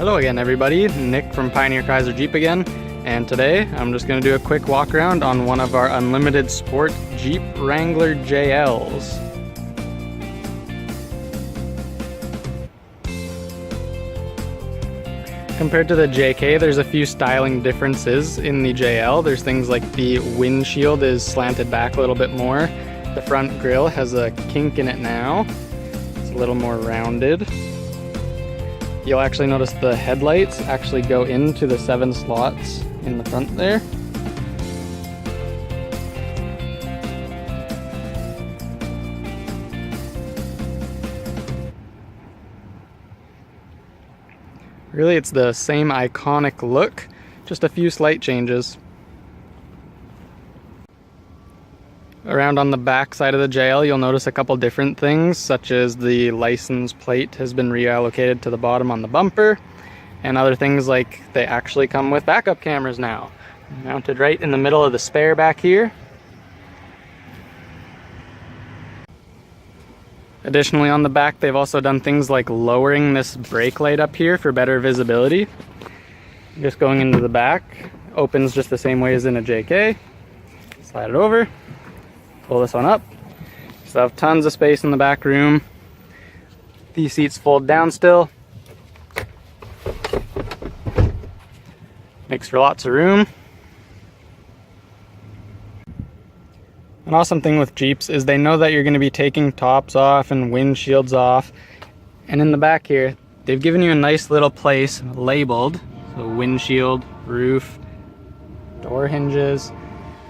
Hello again everybody, Nick from Pioneer Chrysler Jeep again, and today I'm just going to do a quick walk around on one of our Unlimited Sport Jeep Wrangler JLs. Compared to the JK, there's a few styling differences in the JL. There's things like the windshield is slanted back a little bit more. The front grille has a kink in it now. It's a little more rounded. You'll actually notice the headlights actually go into the 7 slots in the front there. Really, it's the same iconic look, just a few slight changes. Around on the back side of the JL, you'll notice a couple different things, such as the license plate has been reallocated to the bottom on the bumper, and other things like they actually come with backup cameras now, mounted right in the middle of the spare back here. Additionally, on the back, they've also done things like lowering this brake light up here for better visibility. Just going into the back, opens just the same way as in a JK. Slide it over. Pull this one up. So have tons of space in the back room. These seats fold down still. Makes for lots of room. An awesome thing with Jeeps is they know that you're going to be taking tops off and windshields off. And in the back here, they've given you a nice little place labeled. So windshield, roof, door hinges.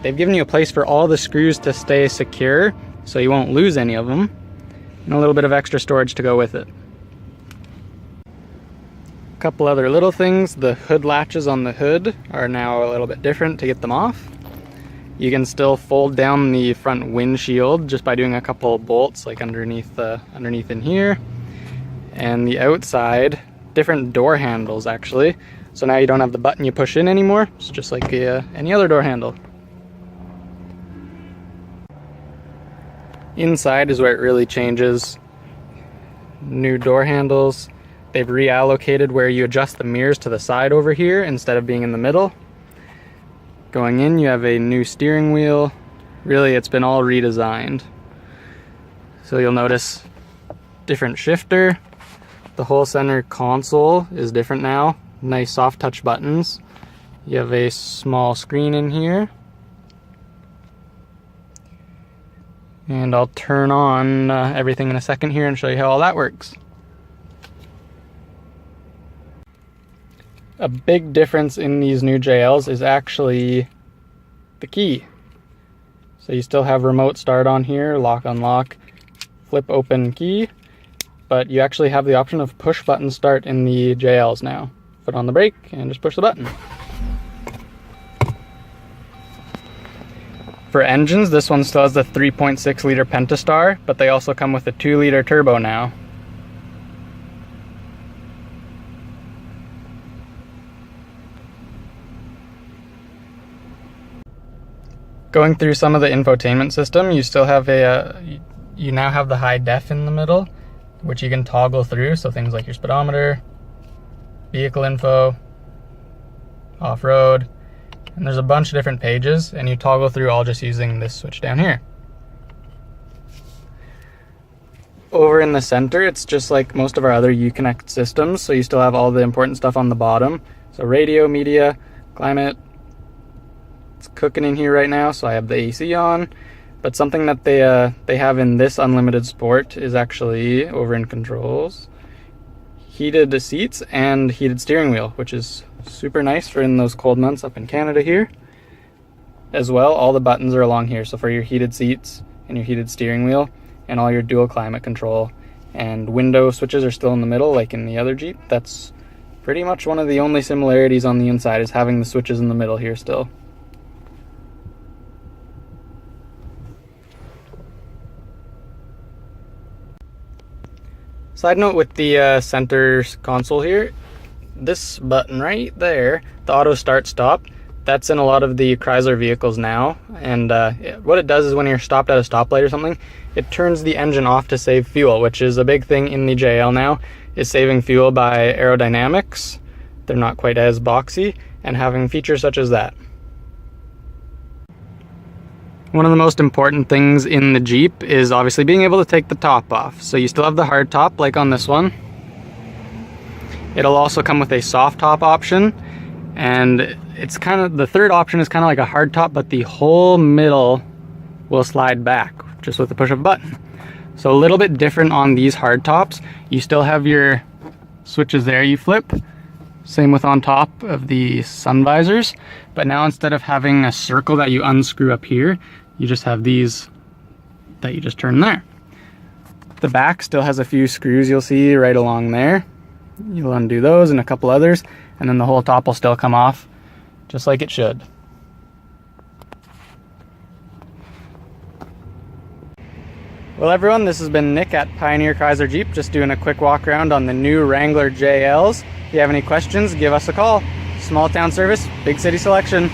They've given you a place for all the screws to stay secure, so you won't lose any of them, and a little bit of extra storage to go with it. A couple other little things, the hood latches on the hood are now a little bit different to get them off. You can still fold down the front windshield just by doing a couple bolts like underneath in here. And the outside, different door handles actually. So now you don't have the button you push in anymore, it's just like any other door handle. Inside is where it really changes. New door handles. They've reallocated where you adjust the mirrors to the side over here instead of being in the middle. Going in, you have a new steering wheel. Really, it's been all redesigned. So you'll notice different shifter. The whole center console is different now. Nice soft touch buttons. You have a small screen in here. And I'll turn on everything in a second here and show you how all that works. A big difference in these new JLs is actually the key. So you still have remote start on here, lock unlock, flip open key, but you actually have the option of push button start in the JLs now. Foot on the brake and just push the button. For engines, this one still has the 3.6 liter Pentastar, but they also come with a 2 liter turbo now. Going through some of the infotainment system, you still have you now have the high def in the middle, which you can toggle through, so things like your speedometer, vehicle info, off-road, and there's a bunch of different pages, and you toggle through all just using this switch down here. Over in the center, it's just like most of our other Uconnect systems, so you still have all the important stuff on the bottom. So radio, media, climate. It's cooking in here right now, so I have the AC on. But something that they have in this Unlimited Sport is actually over in controls. Heated seats and heated steering wheel, which is super nice for in those cold months up in Canada here. As well, all the buttons are along here, so for your heated seats and your heated steering wheel and all your dual climate control. And window switches are still in the middle like in the other Jeep. That's pretty much one of the only similarities on the inside, is having the switches in the middle here still. Side note with the center console here, this button right there, the auto start stop, that's in a lot of the Chrysler vehicles now, and what it does is when you're stopped at a stoplight or something, it turns the engine off to save fuel, which is a big thing in the JL now, is saving fuel by aerodynamics. they're not quite as boxy, and having features such as that. One of the most important things in the Jeep is obviously being able to take the top off. So you still have the hard top like on this one. It'll also come with a soft top option, and it's kind of, the third option is kind of like a hard top, but the whole middle will slide back just with the push of a button. So a little bit different on these hard tops. You still have your switches there you flip. Same with on top of the sun visors, but now instead of having a circle that you unscrew up here, you just have these that you just turn there. The back still has a few screws you'll see right along there. You'll undo those and a couple others, and then the whole top will still come off just like it should. Well everyone, this has been Nick at Pioneer Chrysler Jeep, just doing a quick walk around on the new Wrangler JLs. If you have any questions, give us a call. Small town service, big city selection.